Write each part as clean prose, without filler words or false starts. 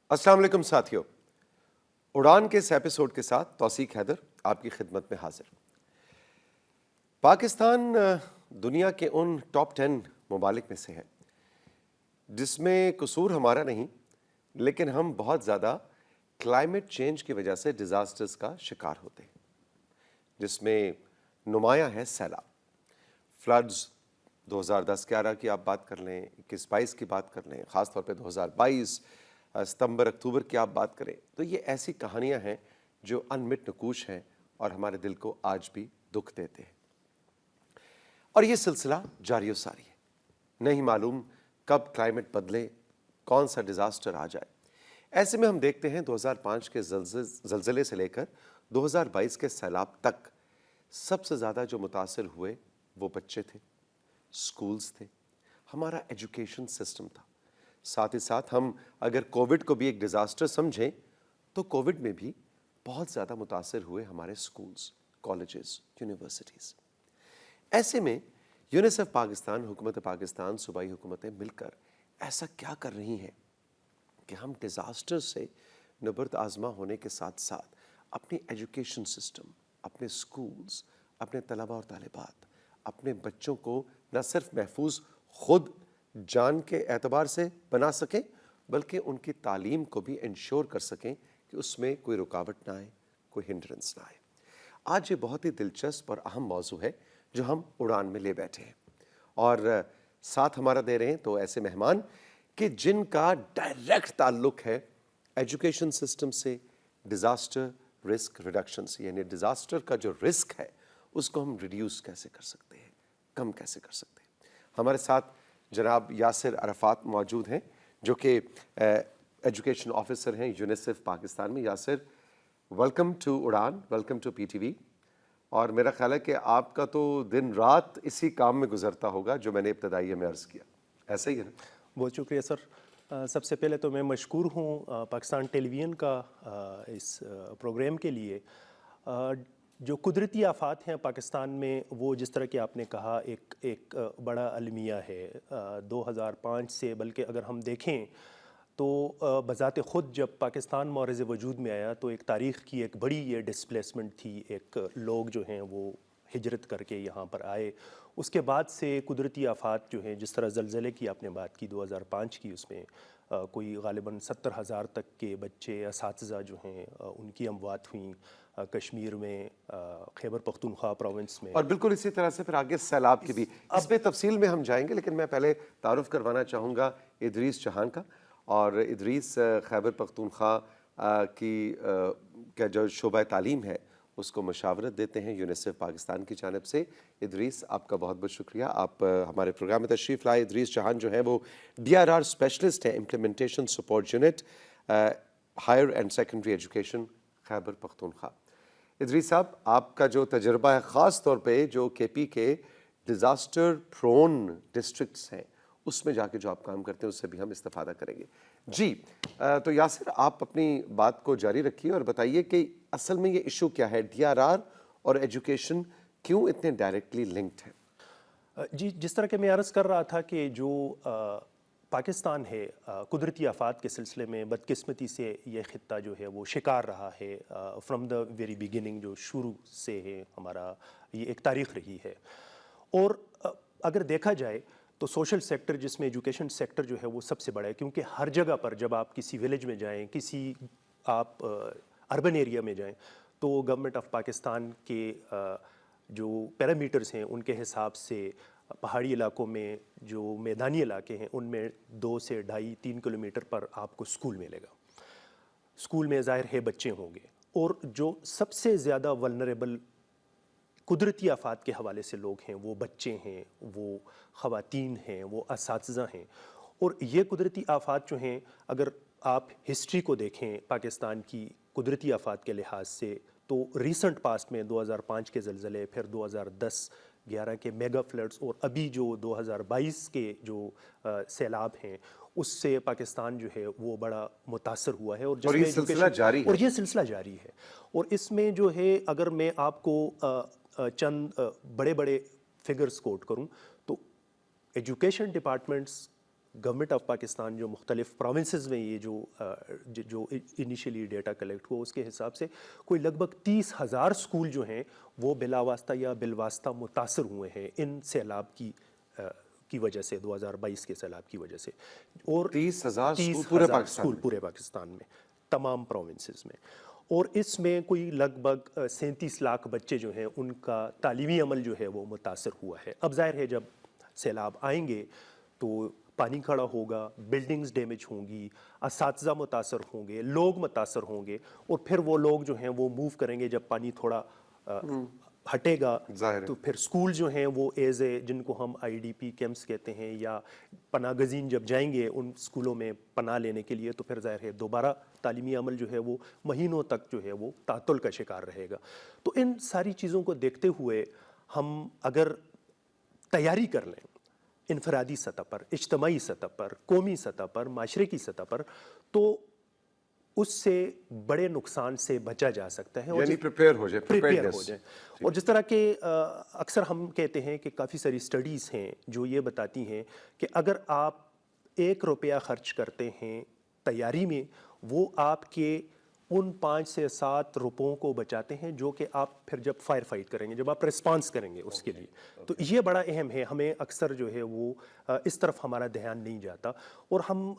السلام علیکم ساتھیو، اڑان کے اس ایپیسوڈ کے ساتھ توثیق حیدر آپ کی خدمت میں حاضر۔ پاکستان دنیا کے ان ٹاپ 10 ممالک میں سے ہے جس میں قصور ہمارا نہیں، لیکن ہم بہت زیادہ کلائمیٹ چینج کی وجہ سے ڈیزاسٹرز کا شکار ہوتے ہیں، جس میں نمایاں ہے سیلاب، فلڈز 2010-11 کی آپ بات کر لیں، 21-22 کی بات کر لیں، خاص طور پہ 2022 ستمبر اکتوبر کی آپ بات کریں تو یہ ایسی کہانیاں ہیں جو انمٹ نقوش ہیں اور ہمارے دل کو آج بھی دکھ دیتے ہیں، اور یہ سلسلہ جاری و ساری ہے۔ نہیں معلوم کب کلائمیٹ بدلے، کون سا ڈیزاسٹر آ جائے۔ ایسے میں ہم دیکھتے ہیں 2005 کے زلزلے سے لے کر 2022 کے سیلاب تک سب سے زیادہ جو متاثر ہوئے وہ بچے تھے، سکولز تھے، ہمارا ایجوکیشن سسٹم تھا۔ ساتھ ہی ساتھ ہم اگر کووڈ کو بھی ایک ڈیزاسٹر سمجھیں تو کووڈ میں بھی بہت زیادہ متاثر ہوئے ہمارے سکولز، کالجز، یونیورسٹیز۔ ایسے میں یونیسیف پاکستان، حکومت پاکستان، صوبائی حکومتیں مل کر ایسا کیا کر رہی ہیں کہ ہم ڈیزاسٹر سے نبرد آزما ہونے کے ساتھ ساتھ اپنی ایجوکیشن سسٹم، اپنے سکولز، اپنے طلباء اور طالبات، اپنے بچوں کو نہ صرف محفوظ خود جان کے اعتبار سے بنا سکیں بلکہ ان کی تعلیم کو بھی انشور کر سکیں کہ اس میں کوئی رکاوٹ نہ آئے، کوئی ہنڈرنس نہ آئے۔ آج یہ بہت ہی دلچسپ اور اہم موضوع ہے جو ہم اڑان میں لے بیٹھے ہیں، اور ساتھ ہمارا دے رہے ہیں تو ایسے مہمان کہ جن کا ڈائریکٹ تعلق ہے ایجوکیشن سسٹم سے، ڈیزاسٹر رسک ریڈکشن سے، یعنی ڈیزاسٹر کا جو رسک ہے اس کو ہم ریڈیوس کیسے کر سکتے ہیں، کم کیسے کر سکتے ہیں۔ ہمارے ساتھ جناب یاسر عرفات موجود ہیں جو کہ ایجوکیشن آفیسر ہیں یونیسیف پاکستان میں۔ Yasir, welcome to Udaan, welcome to PTV۔ اور میرا خیال ہے کہ آپ کا تو دن رات اسی کام میں گزرتا ہوگا جو میں نے ابتدائیہ میں عرض کیا، ایسا ہی ہے نا؟ بہت شکریہ سر۔ سب سے پہلے تو میں مشکور ہوں پاکستان ٹیلی ویژن کا اس پروگرام کے لیے۔ جو قدرتی آفات ہیں پاکستان میں وہ جس طرح کہ آپ نے کہا ایک بڑا المیہ ہے 2005 سے، بلکہ اگر ہم دیکھیں تو بذات خود جب پاکستان معرض وجود میں آیا تو ایک تاریخ کی ایک بڑی یہ ڈسپلیسمنٹ تھی، ایک لوگ جو ہیں وہ ہجرت کر کے یہاں پر آئے۔ اس کے بعد سے قدرتی آفات جو ہیں، جس طرح زلزلے کی آپ نے بات کی 2005 کی، اس میں کوئی غالباً 70,000 تک کے بچے، اساتذہ جو ہیں ان کی اموات ہوئیں کشمیر میں، خیبر پختونخوا پروونس میں، اور بالکل اسی طرح سے پھر آگے سیلاب کی بھی اس میں تفصیل میں ہم جائیں گے، لیکن میں پہلے تعارف کروانا چاہوں گا ادریس چوہان کا۔ اور ادریس خیبر پختونخوا کی جو شعبہ تعلیم ہے اس کو مشاورت دیتے ہیں یونیسیف پاکستان کی جانب سے۔ ادریس، آپ کا بہت بہت شکریہ، آپ ہمارے پروگرام میں تشریف لائے۔ ادریس چوہان جو ہے وہ DRR اسپیشلسٹ ہے، implementation support unit, higher and secondary education, Khyber Pakhtunkhwa. Idrees صاحب، آپ کا جو تجربہ ہے خاص طور پہ جو KP کے ڈیزاسٹر پرون ڈسٹرکٹس ہیں اس میں جا کے جو آپ کام کرتے ہیں اس سے بھی ہم استفادہ کریں گے۔ جی، تو یاسر آپ اپنی بات کو جاری رکھیے اور بتائیے کہ اصل میں یہ ایشو کیا ہے، DRR اور ایجوکیشن کیوں اتنے ڈائریکٹلی لنکڈ ہیں؟ جی، جس طرح کہ میں عرض کر رہا تھا کہ جو پاکستان ہے قدرتی آفات کے سلسلے میں بدقسمتی سے یہ خطہ جو ہے وہ شکار رہا ہے فرام دا ویری بگننگ، جو شروع سے ہے ہمارا یہ ایک تاریخ رہی ہے۔ اور اگر دیکھا جائے تو سوشل سیکٹر جس میں ایجوکیشن سیکٹر جو ہے وہ سب سے بڑا ہے، کیونکہ ہر جگہ پر جب آپ کسی ویلیج میں جائیں، کسی آپ اربن ایریا میں جائیں تو گورنمنٹ آف پاکستان کے جو پیرامیٹرز ہیں ان کے حساب سے پہاڑی علاقوں میں جو میدانی علاقے ہیں ان میں 2 سے 2.5 3 کلومیٹر پر آپ کو سکول ملے گا۔ سکول میں ظاہر ہے بچے ہوں گے، اور جو سب سے زیادہ ولنریبل قدرتی آفات کے حوالے سے لوگ ہیں وہ بچے ہیں، وہ خواتین ہیں، وہ اساتذہ ہیں۔ اور یہ قدرتی آفات جو ہیں اگر آپ ہسٹری کو دیکھیں پاکستان کی قدرتی آفات کے لحاظ سے تو ریسنٹ پاسٹ میں 2005 کے زلزلے، پھر 2010-11 کے میگا فلڈز، اور ابھی جو 2022 کے جو سیلاب ہیں اس سے پاکستان جو ہے وہ بڑا متاثر ہوا ہے، اور جس میں یہ سلسلہ جاری ہے، اور یہ سلسلہ جاری ہے۔ اور اس میں جو ہے اگر میں آپ کو چند بڑے بڑے فگرز کوٹ کروں تو education departments government of Pakistan جو مختلف پروونسز میں یہ جو انیشیلی ڈیٹا کلیکٹ ہوا اس کے حساب سے کوئی لگ بھگ 30,000 اسکول جو ہیں وہ بلا واسطہ یا بالواسطہ متاثر ہوئے ہیں ان سیلاب کی وجہ سے، 2022 کے سیلاب کی وجہ سے. اور 30,000 اسکول پورے پاکستان میں تمام پروونسز میں. اور اس میں کوئی لگ بھگ 37 لاکھ بچے جو ہیں ان کا تعلیمی عمل جو ہے وہ متاثر ہوا ہے. اب ظاہر ہے جب سیلاب آئیں گے تو پانی کھڑا ہوگا، بلڈنگز ڈیمیج ہوں گی، اساتذہ متاثر ہوں گے، لوگ متاثر ہوں گے، اور پھر وہ لوگ جو ہیں وہ موو کریں گے جب پانی تھوڑا ہٹے گا. تو پھر اسکول جو ہیں وہ ایز اے جن کو ہم IDP کیمپس کہتے ہیں یا پناہ گزین جب جائیں گے ان اسکولوں میں پناہ لینے کے لیے، تو پھر ظاہر ہے دوبارہ تعلیمی عمل جو ہے وہ مہینوں تک جو ہے وہ تعطل کا شکار رہے گا. تو ان ساری چیزوں کو دیکھتے ہوئے ہم اگر تیاری کر لیں انفرادی سطح پر، اجتماعی سطح پر، قومی سطح پر، معاشرے کی سطح پر، تو اس سے بڑے نقصان سے بچا جا سکتا ہے. یعنی پریپیئر ہو جائیں. اور جس طرح کہ اکثر ہم کہتے ہیں کہ کافی ساری اسٹڈیز ہیں جو یہ بتاتی ہیں کہ اگر آپ 1 روپیہ خرچ کرتے ہیں تیاری میں، وہ آپ کے ان 5 سے 7 روپوں کو بچاتے ہیں جو کہ آپ پھر جب فائر فائٹ کریں گے، جب آپ ریسپانس کریں گے اس کے لیے. تو یہ بڑا اہم ہے. ہمیں اکثر جو ہے وہ اس طرف ہمارا دھیان نہیں جاتا. اور ہم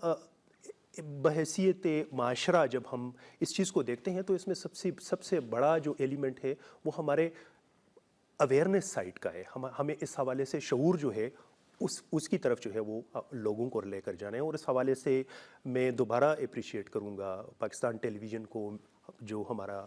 بحیثیت معاشرہ جب ہم اس چیز کو دیکھتے ہیں تو اس میں سب سے بڑا جو ایلیمنٹ ہے وہ ہمارے اویئرنیس سائٹ کا ہے. ہمیں اس حوالے سے شعور جو ہے اس کی طرف جو ہے وہ لوگوں کو لے کر جانا ہے. اور اس حوالے سے میں دوبارہ اپریشیٹ کروں گا پاکستان ٹیلی ویژن کو جو ہمارا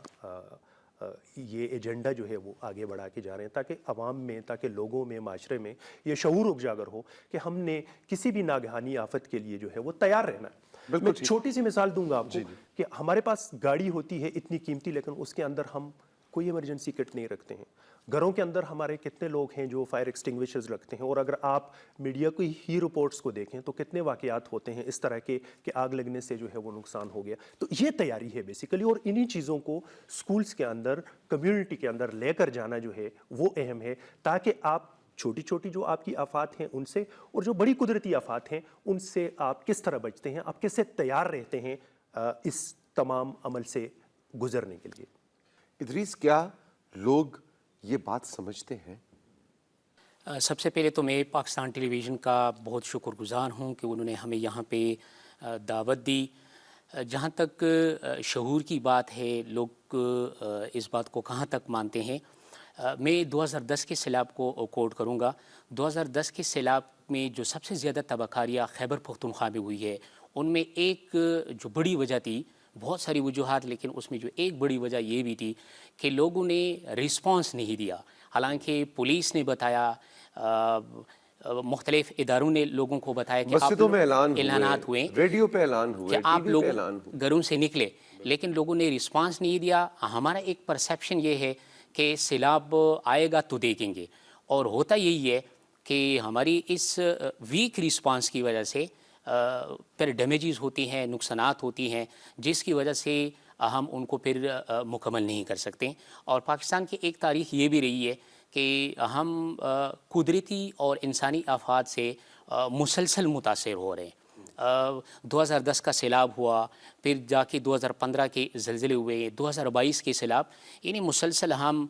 یہ ایجنڈا جو ہے وہ آگے بڑھا کے جا رہے ہیں تاکہ عوام میں، تاکہ لوگوں میں، معاشرے میں یہ شعور اجاگر ہو کہ ہم نے کسی بھی ناگہانی آفت کے لیے جو ہے وہ تیار رہنا ہے. میں چھوٹی سی مثال دوں گا آپ کو کہ ہمارے پاس گاڑی ہوتی ہے اتنی قیمتی، لیکن اس کے اندر ہم کوئی ایمرجنسی کٹ نہیں رکھتے ہیں. گھروں کے اندر ہمارے کتنے لوگ ہیں جو فائر ایکسٹنگوشرز رکھتے ہیں. اور اگر آپ میڈیا کی ہی رپورٹس کو دیکھیں تو کتنے واقعات ہوتے ہیں اس طرح کے کہ آگ لگنے سے جو ہے وہ نقصان ہو گیا. تو یہ تیاری ہے بیسیکلی. اور انہی چیزوں کو اسکولس کے اندر، کمیونٹی کے اندر لے کر جانا جو ہے وہ اہم ہے تاکہ آپ چھوٹی چھوٹی جو آپ کی آفات ہیں ان سے، اور جو بڑی قدرتی آفات ہیں ان سے آپ کس طرح بچتے ہیں، آپ کیسے تیار رہتے ہیں اس تمام عمل سے گزرنے کے لیے. ادریس، کیا لوگ یہ بات سمجھتے ہیں؟ سب سے پہلے تو میں پاکستان ٹیلی ویژن کا بہت شکر گزار ہوں کہ انہوں نے ہمیں یہاں پہ دعوت دی. جہاں تک شعور کی بات ہے، لوگ اس بات کو کہاں تک مانتے ہیں، میں 2010 کے سیلاب کو کوٹ کروں گا. 2010 کے سیلاب میں جو سب سے زیادہ تباہ کاریاں خیبر پختونخوا میں ہوئی ہے، ان میں ایک جو بڑی وجہ تھی، بہت ساری وجوہات، لیکن اس میں جو ایک بڑی وجہ یہ بھی تھی کہ لوگوں نے رسپانس نہیں دیا. حالانکہ پولیس نے بتایا، مختلف اداروں نے لوگوں کو بتایا کہ مسجدوں میں اعلانات ہوئے، ریڈیو پہ اعلان ہوئے، کہ آپ لوگ گھروں سے نکلے، لیکن لوگوں نے رسپانس نہیں دیا. ہمارا ایک پرسیپشن یہ ہے کہ سیلاب آئے گا تو دیکھیں گے، اور ہوتا یہی ہے کہ ہماری اس ویک رسپانس کی وجہ سے پھر ڈیمیجز ہوتی ہیں، نقصانات ہوتی ہیں، جس کی وجہ سے ہم ان کو پھر مکمل نہیں کر سکتے. اور پاکستان کی ایک تاریخ یہ بھی رہی ہے کہ ہم قدرتی اور انسانی آفات سے مسلسل متاثر ہو رہے ہیں. 2010 کا سیلاب ہوا، پھر جا کے 2015 کے زلزلے ہوئے، 2022 کے سیلاب، یعنی مسلسل ہم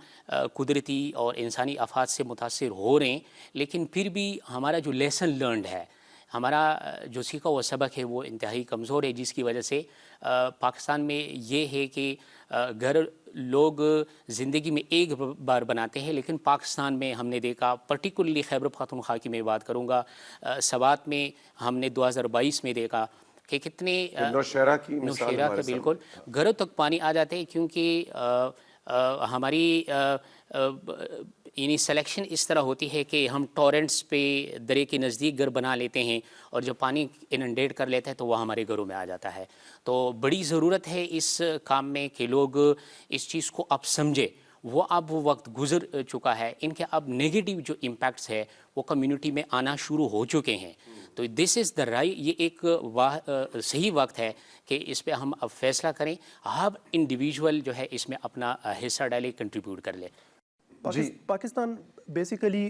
قدرتی اور انسانی آفات سے متاثر ہو رہے ہیں. لیکن پھر بھی ہمارا جو لیسن لرنڈ ہے، ہمارا جو سیکھا ہوا سبق ہے وہ انتہائی کمزور ہے، جس کی وجہ سے پاکستان میں یہ ہے کہ گھر لوگ زندگی میں ایک بار بناتے ہیں، لیکن پاکستان میں ہم نے دیکھا، پرٹیکولرلی خیبر پختونخوا کی میں بات کروں گا، سوات میں ہم نے 2022 میں دیکھا کہ کتنے نوشہرہ کی نوشہرہ کے بالکل گھروں تک پانی آ جاتے ہیں، کیونکہ ہماری یعنی سلیکشن اس طرح ہوتی ہے کہ ہم ٹورنٹس پہ درے کے نزدیک گھر بنا لیتے ہیں، اور جب پانی اننڈیٹ کر لیتا ہے تو وہ ہمارے گھروں میں آ جاتا ہے. تو بڑی ضرورت ہے اس کام میں کہ لوگ اس چیز کو اب سمجھے. وہ اب وہ وقت گزر چکا ہے، ان کے اب نگیٹو جو امپیکٹس ہے وہ کمیونٹی میں آنا شروع ہو چکے ہیں. تو دس از دا رائٹ، یہ ایک صحیح وقت ہے کہ اس پہ ہم اب فیصلہ کریں، ہر انڈیویژول جو ہے اس میں اپنا حصہ ڈالے، کنٹریبیوٹ کر لے. پاکستان بیسیکلی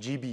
GB,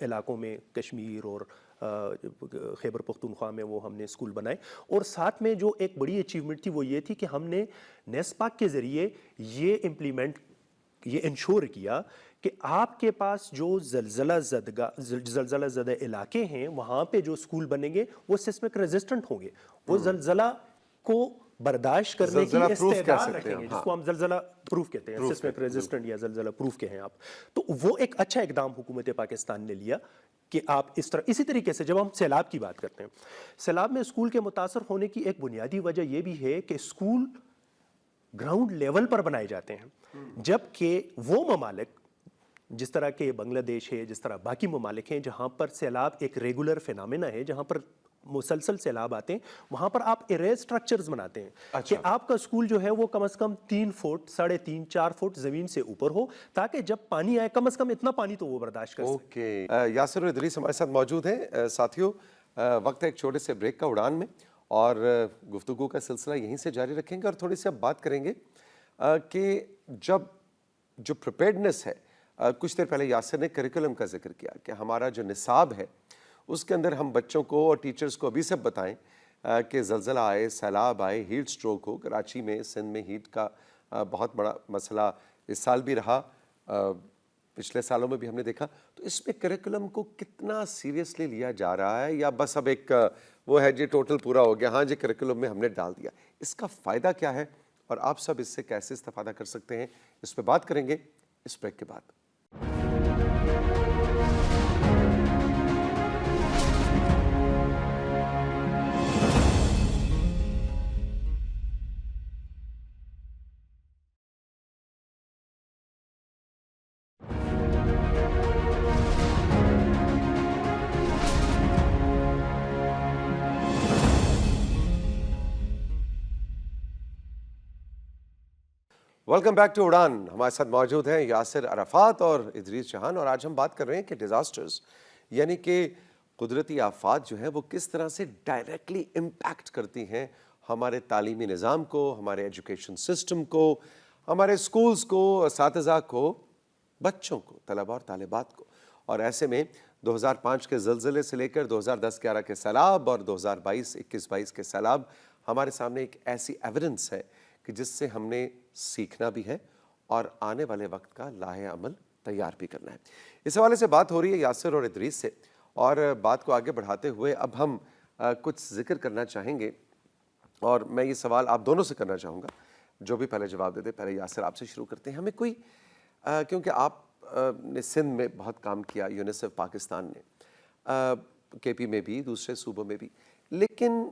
علاقوں میں کشمیر اور خیبر پختونخوا میں وہ ہم نے اسکول بنائے. اور ساتھ میں جو ایک بڑی اچیومنٹ تھی وہ یہ تھی کہ ہم نے نیسپاک کے ذریعے یہ انشور کیا کہ آپ کے پاس جو زلزلہ زدہ علاقے ہیں وہاں پہ جو اسکول بنیں گے وہ سسمک ریزسٹنٹ ہوں گے, وہ زلزلہ کو برداشت کرنے کی استعداد رکھیں گے, جس کو ہم زلزلہ پروف کہتے ہیں, سسمک ریزسٹنٹ یا زلزلہ پروف کہیں آپ. تو وہ ایک اچھا اقدام حکومت پاکستان نے لیا کہ آپ اس طرح. اسی طریقے سے جب ہم سیلاب کی بات کرتے ہیں, سیلاب میں اسکول کے متاثر ہونے کی ایک بنیادی وجہ یہ بھی ہے کہ اسکول گراؤنڈ لیول پر بنائے جاتے ہیں, جبکہ وہ ممالک جس طرح کہ بنگلہ دیش ہے, جس طرح باقی ممالک ہیں جہاں پر سیلاب ایک ریگولر فینامنا ہے, جہاں پر مسلسل سیلاب آتے ہیں, وہاں پر آپ ایریز سٹرکچرز بناتے ہیں کہ آپ کا اسکول جو ہے وہ کم از کم 3 فٹ 3.5 4 فٹ زمین سے اوپر ہو, تاکہ جب پانی آئے کم از کم اتنا پانی تو وہ برداشت کر سکے. یاسر اور ادریس ہمارے ساتھ موجود ہیں. ساتھیوں, وقت ہے ایک چھوٹے سے بریک کا اڑان میں, اور گفتگو کا سلسلہ یہیں سے جاری رکھیں گے, اور تھوڑی سی اب بات کریں گے کہ جو پریپیئرڈنس ہے, کچھ دیر پہلے یاسر نے کریکولم کا ذکر کیا کہ ہمارا جو نصاب ہے اس کے اندر ہم بچوں کو اور ٹیچرز کو ابھی سے بتائیں کہ زلزلہ آئے, سیلاب آئے, ہیٹ سٹروک ہو. کراچی میں, سندھ میں ہیٹ کا بہت بڑا مسئلہ اس سال بھی رہا, پچھلے سالوں میں بھی ہم نے دیکھا. تو اس میں کریکولم کو کتنا سیریسلی لیا جا رہا ہے, یا بس اب ایک وہ ہے جی ٹوٹل پورا ہو گیا, ہاں جی کریکولم میں ہم نے ڈال دیا. اس کا فائدہ کیا ہے اور آپ سب اس سے کیسے استفادہ کر سکتے ہیں, اس پہ بات کریں گے اس بریک کے بعد. ویلکم بیک ٹو اڑان. ہمارے ساتھ موجود ہیں یاسر عرفات اور ادریس جہان, اور آج ہم بات کر رہے ہیں کہ ڈیزاسٹرز یعنی کہ قدرتی آفات جو ہیں وہ کس طرح سے ڈائریکٹلی امپیکٹ کرتی ہیں ہمارے تعلیمی نظام کو, ہمارے ایجوکیشن سسٹم کو, ہمارے اسکولز کو, اساتذہ کو, بچوں کو, طلباء اور طالبات کو. اور ایسے میں 2005 کے زلزلے سے لے کر 2010-11 کے سیلاب اور 2022-21-22 کے سیلاب ہمارے سامنے ایک ایسی ایویڈنس ہے کہ جس سے ہم نے سیکھنا بھی ہے اور آنے والے وقت کا لاہے عمل تیار بھی کرنا ہے. اس حوالے سے بات ہو رہی ہے یاسر اور ادریس سے, اور بات کو آگے بڑھاتے ہوئے اب ہم کچھ ذکر کرنا چاہیں گے, اور میں یہ سوال آپ دونوں سے کرنا چاہوں گا, جو بھی پہلے جواب دے دے. پہلے یاسر آپ سے شروع کرتے ہیں. ہمیں کوئی کیونکہ آپ نے سندھ میں بہت کام کیا, یونیسیف پاکستان نے, کے پی میں بھی, دوسرے صوبوں میں بھی, لیکن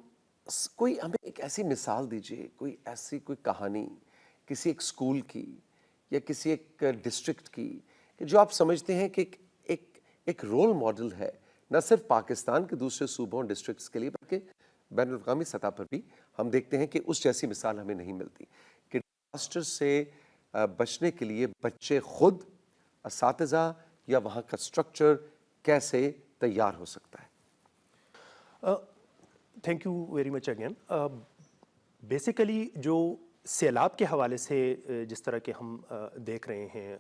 کوئی ہمیں ایک ایسی مثال دیجئے, کوئی ایسی کوئی کہانی کسی ایک اسکول کی یا کسی ایک ڈسٹرکٹ کی کہ جو آپ سمجھتے ہیں کہ ایک رول ماڈل ہے, نہ صرف پاکستان کے دوسرے صوبوں اور ڈسٹرکٹس کے لیے بلکہ بین الاقوامی سطح پر بھی ہم دیکھتے ہیں کہ اس جیسی مثال ہمیں نہیں ملتی کہ ڈیزاسٹر سے بچنے کے لیے بچے خود, اساتذہ یا وہاں کا اسٹرکچر کیسے تیار ہو سکتا ہے. Thank you very much again. Basically جو سیلاب کے حوالے سے جس طرح کے ہم دیکھ رہے ہیں,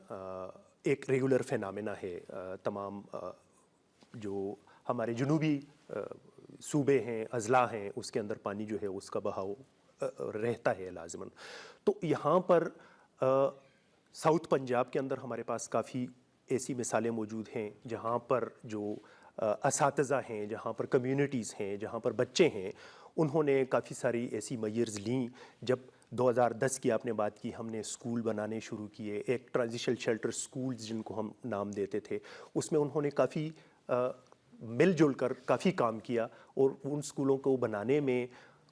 ایک ریگولر فینامنا ہے. تمام جو ہمارے جنوبی صوبے ہیں, اضلاع ہیں, اس کے اندر پانی جو ہے اس کا بہاؤ رہتا ہے لازماً. تو یہاں پر ساؤتھ پنجاب کے اندر ہمارے پاس کافی ایسی مثالیں موجود ہیں جہاں پر جو اساتذہ ہیں, جہاں پر کمیونٹیز ہیں, جہاں پر بچے ہیں, انہوں نے کافی ساری ایسی میئرز لیں. جب 2010 کی آپ نے بات کی, ہم نے اسکول بنانے شروع کیے, ایک ٹرانزیشنل شیلٹر اسکولز جن کو ہم نام دیتے تھے, اس میں انہوں نے کافی مل جل کر کافی کام کیا, اور ان اسکولوں کو بنانے میں,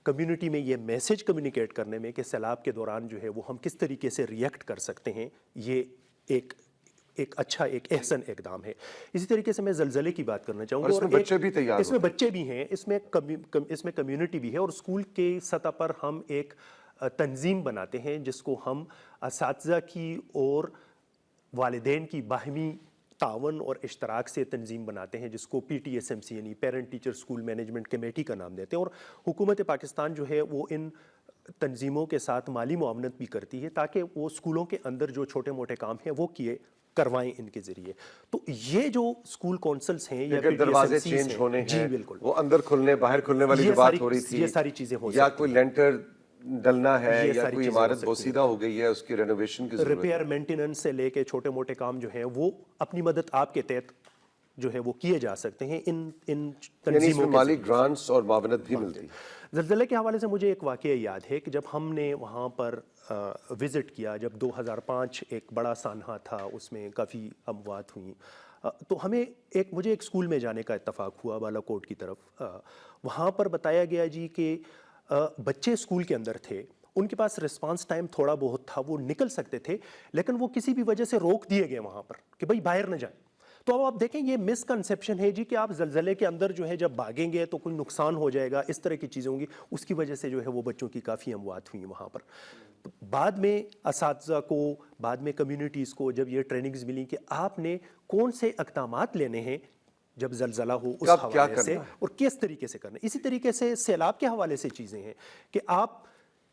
کمیونٹی میں یہ میسج کمیونیکیٹ کرنے میں کہ سیلاب کے دوران جو ہے وہ ہم کس طریقے سے ریئیکٹ کر سکتے ہیں, یہ ایک اچھا ایک احسن اقدام ہے. اسی طریقے سے میں زلزلے کی بات کرنا چاہوں گا, اور اس میں بچے بھی تیار, اس میں بچے بھی ہیں, اس میں کمیونٹی بھی ہے, اور اسکول کے سطح پر ہم ایک تنظیم بناتے ہیں جس کو ہم اساتذہ کی اور والدین کی باہمی تعاون اور اشتراک سے تنظیم بناتے ہیں, جس کو PTSMC یعنی parent teacher school management committee کا نام دیتے ہیں. اور حکومت پاکستان جو ہے وہ ان تنظیموں کے ساتھ مالی معاونت بھی کرتی ہے تاکہ وہ اسکولوں کے اندر جو چھوٹے موٹے کام ہیں وہ کیے کروائیں ان کے ذریعے. تو یہ جو اسکول کونسلس ہیں یا اگر دروازے چینج ہونے ہیں, جی بالکل, وہ اندر کھلنے باہر کھلنے والی جو بات ہو رہی تھی, یہ ساری چیزیں ہو یا کوئی لینٹر ڈلنا ہے, یا ساری کوئی چیزیں ہو عمارت سکتی بوسیدہ ہو گئی ہے, اس کی رینوویشن کی ضرورت ہے. ریپیئر مینٹیننس سے لے کے چھوٹے موٹے کام جو ہیں وہ اپنی مدد آپ کے تحت جو ہے وہ کیے جا سکتے ہیں ان یعنی اس تنظیموں میں کے مالی گرانٹس اور معاونت بھی ملتی ہے. زلزلے کے حوالے سے مجھے ایک واقعہ یاد ہے کہ جب ہم نے وہاں پر وزٹ کیا, جب 2005 ایک بڑا سانحہ تھا, اس میں کافی اموات ہوئیں, تو ہمیں مجھے ایک اسکول میں جانے کا اتفاق ہوا بالا کوٹ کی طرف. وہاں پر بتایا گیا جی کہ بچے اسکول کے اندر تھے, ان کے پاس رسپانس ٹائم تھوڑا بہت تھا, وہ نکل سکتے تھے, لیکن وہ کسی بھی وجہ سے روک دیے گئے وہاں پر کہ بھائی باہر نہ جائیں. تو اب آپ دیکھیں یہ مس کنسیپشن ہے جی کہ آپ زلزلے کے اندر جو ہے جب بھاگیں گے تو کوئی نقصان ہو جائے گا, اس طرح کی چیزیں ہوں گی. اس کی وجہ سے جو ہے وہ بچوں کی کافی اموات ہوئیں وہاں پر. بعد میں اساتذہ کو, بعد میں کمیونٹیز کو جب یہ ٹریننگز ملی کہ آپ نے کون سے اقدامات لینے ہیں جب زلزلہ ہو اس حوالے سے اور کس طریقے سے کرنا. اسی طریقے سے سیلاب کے حوالے سے چیزیں ہیں کہ آپ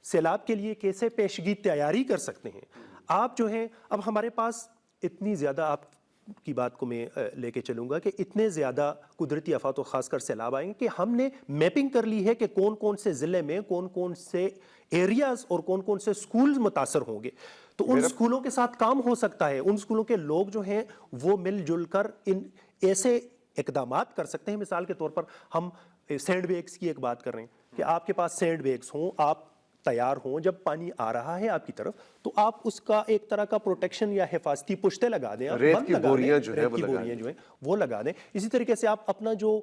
سیلاب کے لیے کیسے پیشگی تیاری کر سکتے ہیں. آپ جو ہیں اب ہمارے پاس اتنی زیادہ, آپ کی بات کو میں لے کے چلوں گا کہ اتنے زیادہ قدرتی آفات و خاص کر سیلاب آئیں گے کہ ہم نے میپنگ کر لی ہے کہ کون کون سے ضلع میں کون کون سے ایریاز اور کون کون سے سکولز متاثر ہوں گے. تو ان سکولوں کے ساتھ کام ہو سکتا ہے, ان سکولوں کے لوگ جو ہیں وہ مل جل کر ان ایسے اقدامات کر سکتے ہیں. مثال کے طور پر ہم سینڈ بیگز کی ایک بات کر رہے ہیں کہ آپ کے پاس سینڈ بیگز ہوں, آپ تیار ہوں, جب پانی آ رہا ہے آپ کی طرف تو آپ اس کا ایک طرح کا پروٹیکشن یا حفاظتی پشتے لگا دیں, ریت کی بوریاں جو ہیں وہ لگا دیں. اسی طریقے سے آپ اپنا جو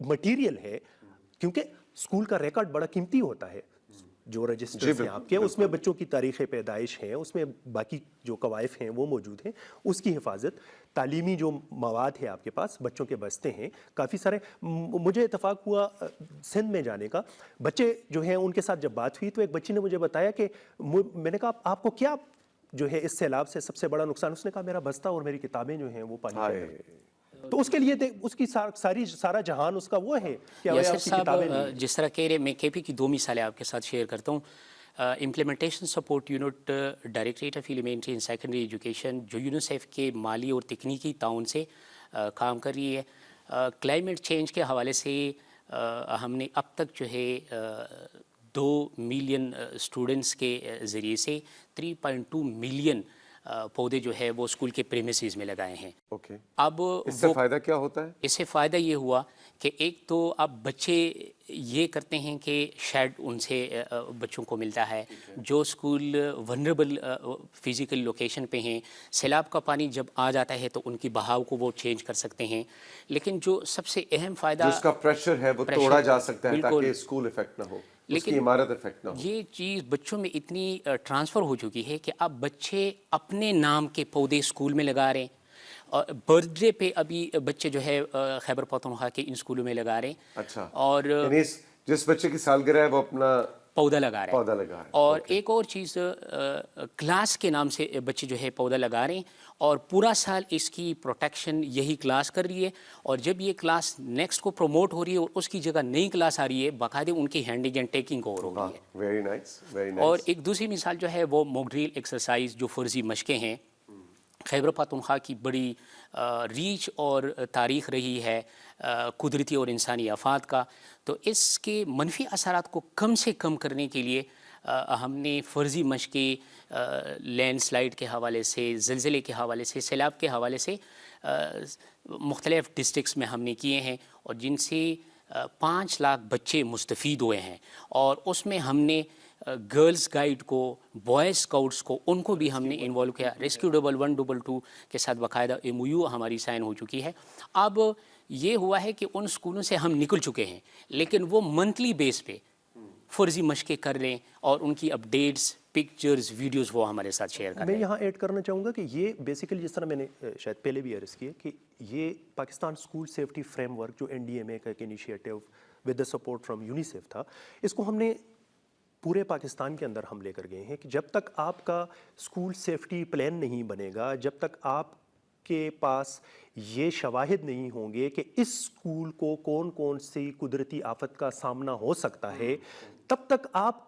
مٹیریل ہے, کیونکہ اسکول کا ریکارڈ بڑا قیمتی ہوتا ہے, جو رجسٹرز ہیں آپ کے, اس میں بچوں کی تاریخ پیدائش ہیں, اس میں باقی جو قوائف ہیں وہ موجود ہیں, اس کی حفاظت, تعلیمی جو مواد ہے آپ کے پاس, بچوں کے بستے ہیں کافی سارے. مجھے اتفاق ہوا سندھ میں جانے کا, بچے جو ہیں ان کے ساتھ جب بات ہوئی تو ایک بچی نے مجھے بتایا کہ میں نے کہا آپ کو کیا جو ہے اس سیلاب سے سب سے بڑا نقصان. اس نے کہا میرا بستہ اور میری کتابیں جو ہیں وہ پانی کے اندر. تو اس کے لیے اس کی سارا جہان اس کا وہ ہے کہ یاسر صاحب جس طرح کہہ رہے, میں کے پی کی 2 مثالیں آپ کے ساتھ شیئر کرتا ہوں. Implementation support unit directorate of elementary and secondary education جو یونیسیف کے مالی اور تکنیکی تعاون سے کام کر رہی ہے. کلائمیٹ چینج کے حوالے سے ہم نے اب تک جو ہے 2 ملین اسٹوڈنٹس کے ذریعے سے 3.2 ملین پودے جو ہے وہ اسکول کے پریمیسز میں لگائے ہیں. اب اس سے فائدہ کیا ہوتا ہے؟ اس سے فائدہ یہ ہوا کہ ایک تو اب بچے یہ کرتے ہیں کہ شیڈ ان سے بچوں کو ملتا ہے. جو اسکول ونریبل فزیکل لوکیشن پہ ہیں, سیلاب کا پانی جب آ جاتا ہے تو ان کی بہاؤ کو وہ چینج کر سکتے ہیں. لیکن جو سب سے اہم فائدہ, جو اس کا پریشر ہے وہ توڑا جا سکتا ہے تاکہ اسکول افیکٹ نہ ہو, اس کی عمارت افیکٹ نہ ہو. یہ چیز بچوں میں اتنی ٹرانسفر ہو چکی ہے کہ اب بچے اپنے نام کے پودے اسکول میں لگا رہے ہیں. اور برتھ ڈے پہ ابھی بچے جو ہے خیبر پختونخوا کے ان اسکولوں میں لگا رہے ہیں. اچھا, اور جس بچے کی سالگرہ ہے وہ اپنا پودا لگا رہے ہیں. اور اوکے. ایک اور چیز, کلاس کے نام سے بچے جو ہے پودا لگا رہے ہیں اور پورا سال اس کی پروٹیکشن یہی کلاس کر رہی ہے. اور جب یہ کلاس نیکسٹ کو پروموٹ ہو رہی ہے اور اس کی جگہ نئی کلاس آ رہی ہے, باقاعدہ ان کی ہینڈنگ اینڈ ٹیکنگ ہو رہی ہے. Very nice, very nice. اور ایک دوسری مثال جو ہے وہ موک ڈرل ایکسرسائز جو فرضی مشقیں ہیں. خیبر پختونخوا کی بڑی ریچ اور تاریخ رہی ہے قدرتی اور انسانی آفات کا, تو اس کے منفی اثرات کو کم سے کم کرنے کے لیے ہم نے فرضی مشقیں لینڈ سلائڈ کے حوالے سے, زلزلے کے حوالے سے, سیلاب کے حوالے سے مختلف ڈسٹرکٹس میں ہم نے کیے ہیں, اور جن سے 5 لاکھ بچے مستفید ہوئے ہیں. اور اس میں ہم نے گرلز گائیڈ کو, بوائز اسکاؤٹس کو, ان کو بھی ہم نے انوالو کیا. ریسکیو 112 کے ساتھ باقاعدہ MOU ہماری سائن ہو چکی ہے. اب یہ ہوا ہے کہ ان اسکولوں سے ہم نکل چکے ہیں, لیکن وہ منتھلی بیس پہ فرضی مشقیں کر رہے ہیں اور ان کی اپڈیٹس, پکچرز, ویڈیوز وہ ہمارے ساتھ شیئر کر رہے ہیں. میں یہاں ایڈ کرنا چاہوں گا کہ یہ بیسیکلی جس طرح میں نے شاید پہلے بھی عرض کیا کہ یہ Pakistan school safety frame work جو NDMA کا ایک initiative with the support from UNICEF تھا, اس کو ہم نے پورے پاکستان کے اندر ہم لے کر گئے ہیں کہ جب تک آپ کا اسکول سیفٹی پلان نہیں بنے گا, جب تک آپ کے پاس یہ شواہد نہیں ہوں گے کہ اس اسکول کو کون کون سی قدرتی آفت کا سامنا ہو سکتا ہے, تب تک آپ